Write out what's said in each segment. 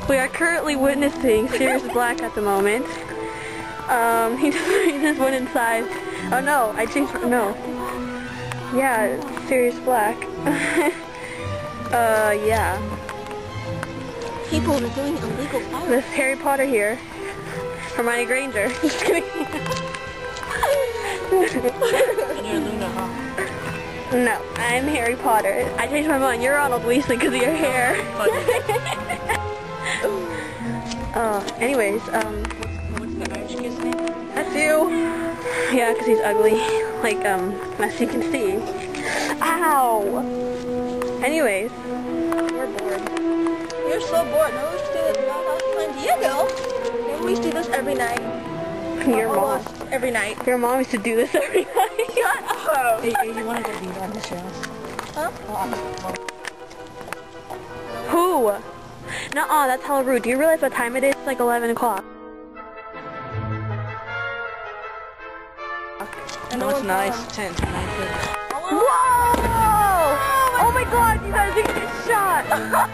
We are currently witnessing Sirius Black at the moment. He just went inside. Oh no, I changed, no. Yeah, Sirius Black. Yeah. People are doing illegal fighting. This Harry Potter here. Hermione Granger. Just kidding. And you're Luna, huh? No, I'm Harry Potter. I changed my mind. You're Ronald Weasley because of your hair. Anyways, What's the Irish kid's name? that's you. Yeah, because he's ugly. Like, as you can see. Ow! Anyways, we're bored. You're so bored. No, we used to do this at my house in San Diego. Maybe we used to do this every night. Your mom. Almost every night. Your mom used to do this every night. Shut up! Hey, you want to go be on the shows? Huh? Who? Nuh-uh, that's hella rude. Do you realize what time it is? It's like 11 o'clock. No, it's nice. 10. 9:30. Whoa! Oh my god, you guys, you can get shot!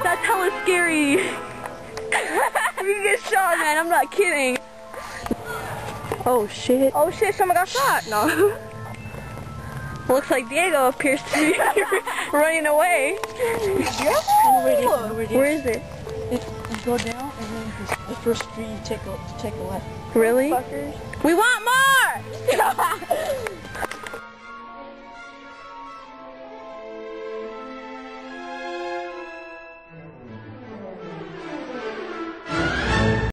That's hella scary. You can get shot, man, I'm not kidding. Oh shit. Oh shit, someone got shot. No. Looks like Diego appears to be running away. Where is it? You go down and then the first street you take a left. Really? Fuckers. We want more!